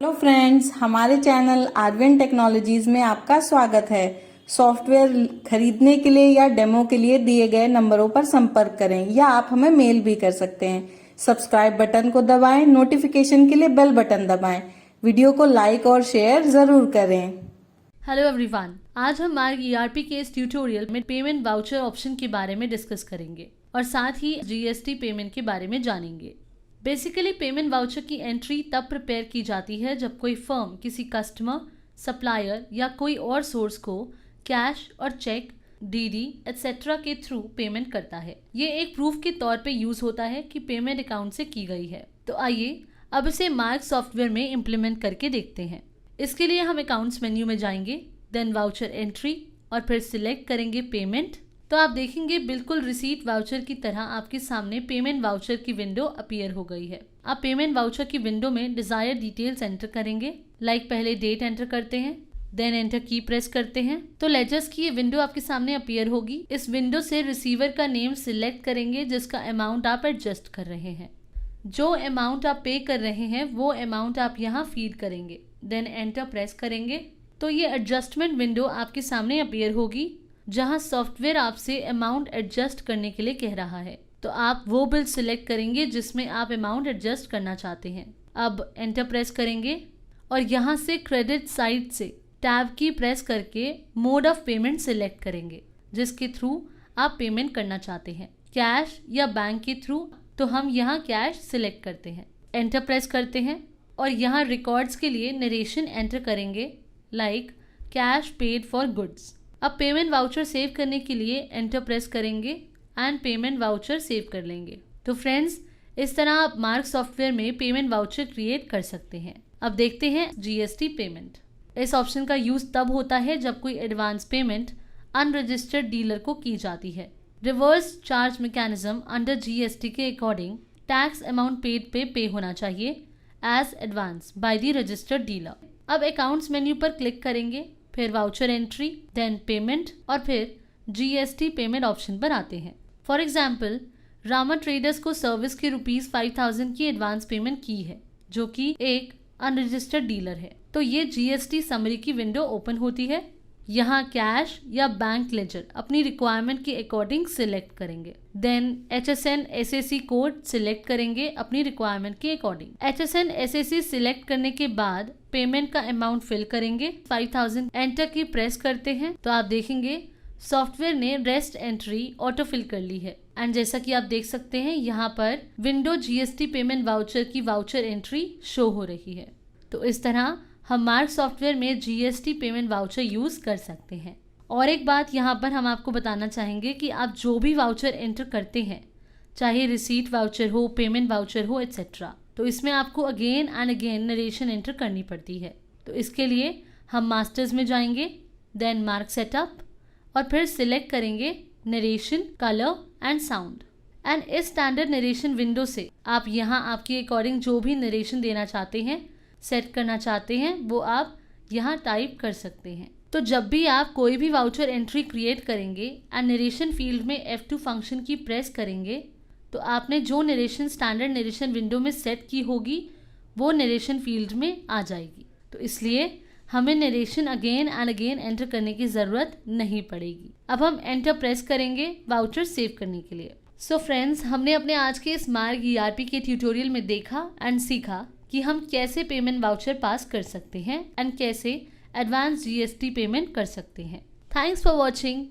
Hello friends, हमारे channel Arvin technologies में आपका स्वागत है। सॉफ्टवेयर खरीदने के लिए या डेमो के लिए दिए गए नंबरों पर संपर्क करें या आप हमें मेल भी कर सकते हैं। सब्सक्राइब बटन को दबाएं, नोटिफिकेशन के लिए बेल बटन दबाएं। वीडियो को लाइक और शेयर जरूर करें। हेलो एवरीवन, आज हम मार्ग ईआरपी के इस ट्यूटोरियल में पेमेंट वाउचर ऑप्शन के बारे में डिस्कस करेंगे और साथ ही जीएसटी पेमेंट के बारे में जानेंगे। बेसिकली पेमेंट वाउचर की एंट्री तब प्रिपेयर की जाती है जब कोई फर्म किसी कस्टमर, सप्लायर या कोई और सोर्स को कैश और चेक, डीडी एटसेट्रा के थ्रू पेमेंट करता है। ये एक प्रूफ के तौर पे यूज होता है कि पेमेंट अकाउंट से की गई है। तो आइए अब इसे मार्ग सॉफ्टवेयर में इम्प्लीमेंट करके देखते हैं। इसके लिए हम अकाउंट्स मेन्यू में जाएंगे, देन वाउचर एंट्री और फिर सिलेक्ट करेंगे पेमेंट। तो आप देखेंगे बिल्कुल रिसीट वाउचर की तरह आपके सामने पेमेंट वाउचर की विंडो अपीयर हो गई है। आप पेमेंट वाउचर की विंडो में डिजायर डिटेल्स एंटर करेंगे। लाइक पहले डेट एंटर करते हैं, देन एंटर की प्रेस करते हैं तो लेजर्स की ये विंडो आपके सामने अपीयर होगी। इस विंडो से रिसीवर का नेम सिलेक्ट करेंगे जिसका अमाउंट आप एडजस्ट कर रहे हैं। जो अमाउंट आप पे कर रहे हैं वो अमाउंट आप यहाँ फीड करेंगे, देन एंटर प्रेस करेंगे तो ये एडजस्टमेंट विंडो आपके सामने अपीयर होगी जहां सॉफ्टवेयर आपसे अमाउंट एडजस्ट करने के लिए कह रहा है। तो आप वो बिल सिलेक्ट करेंगे जिसमें आप अमाउंट एडजस्ट करना चाहते हैं। अब एंटर प्रेस करेंगे और यहाँ से क्रेडिट साइड से टैब की प्रेस करके मोड ऑफ पेमेंट सिलेक्ट करेंगे जिसके थ्रू आप पेमेंट करना चाहते हैं, कैश या बैंक के थ्रू। तो हम यहाँ कैश सिलेक्ट करते हैं, एंटर प्रेस करते हैं और यहाँ रिकॉर्ड्स के लिए नरेशन एंटर करेंगे, like cash paid for goods. अब पेमेंट वाउचर सेव करने के लिए एंटर प्रेस करेंगे एंड पेमेंट वाउचर सेव कर लेंगे। तो फ्रेंड्स, इस तरह आप मार्क सॉफ्टवेयर में पेमेंट वाउचर क्रिएट कर सकते हैं। अब देखते हैं जीएसटी पेमेंट। इस ऑप्शन का यूज तब होता है जब कोई एडवांस पेमेंट अनरजिस्टर्ड डीलर को की जाती है। Reverse charge mechanism under GST के अकॉर्डिंग टैक्स अमाउंट पेड पे होना चाहिए as advance by the registered dealer. अब अकाउंट्स मेन्यू पर क्लिक करेंगे, फिर वाउचर एंट्री, देन पेमेंट और फिर जीएसटी पेमेंट ऑप्शन पर आते हैं। फॉर एग्जाम्पल, रामा ट्रेडर्स को सर्विस के ₹5000 की एडवांस पेमेंट की है जो कि एक अनरजिस्टर्ड डीलर है। तो ये जीएसटी समरी की विंडो ओपन होती है। यहाँ कैश या बैंक लेजर अपनी रिक्वायरमेंट के अकॉर्डिंग सिलेक्ट करेंगे, then HSN SAC code select करेंगे अपनी रिक्वायरमेंट के अकॉर्डिंग। HSN SAC सिलेक्ट करने के बाद पेमेंट का अमाउंट फिल करेंगे, 5000 एंटर की प्रेस करते हैं तो आप देखेंगे सॉफ्टवेयर ने रेस्ट एंट्री ऑटो फिल कर ली है। एंड जैसा कि आप देख सकते हैं यहाँ पर विंडो जीएसटी पेमेंट वाउचर की वाउचर एंट्री शो हो रही है। तो इस तरह हम मार्क सॉफ्टवेयर में जीएसटी पेमेंट वाउचर यूज कर सकते हैं। और एक बात यहाँ पर हम आपको बताना चाहेंगे कि आप जो भी वाउचर एंटर करते हैं, चाहे रिसीट वाउचर हो, पेमेंट वाउचर हो एटसेट्रा, तो इसमें आपको again and again narration enter करनी पड़ती है। तो इसके लिए हम मास्टर्स में जाएंगे, देन मार्क सेटअप और फिर सिलेक्ट करेंगे narration, colour and sound. And इस स्टैंडर्ड नरेशन विंडो से आप यहाँ आपके अकॉर्डिंग जो भी नरेशन देना चाहते हैं, सेट करना चाहते हैं, वो आप यहाँ टाइप कर सकते हैं। तो जब भी आप कोई भी वाउचर एंट्री क्रिएट करेंगे एंड नरेशन फील्ड में F2 फंक्शन की प्रेस करेंगे तो आपने जो नरेशन स्टैंडर्ड नरेशन विंडो में सेट की होगी वो नरेशन फील्ड में आ जाएगी। तो इसलिए हमें narration again and again enter करने की ज़रूरत नहीं पड़ेगी। अब हम एंटर प्रेस करेंगे वाउचर सेव करने के लिए। सो फ्रेंड्स, हमने अपने आज के इस मार्ग ईआरपी के ट्यूटोरियल में देखा एंड सीखा कि हम कैसे पेमेंट वाउचर पास कर सकते हैं एंड कैसे एडवांस जीएसटी पेमेंट कर सकते हैं। Thanks for watching.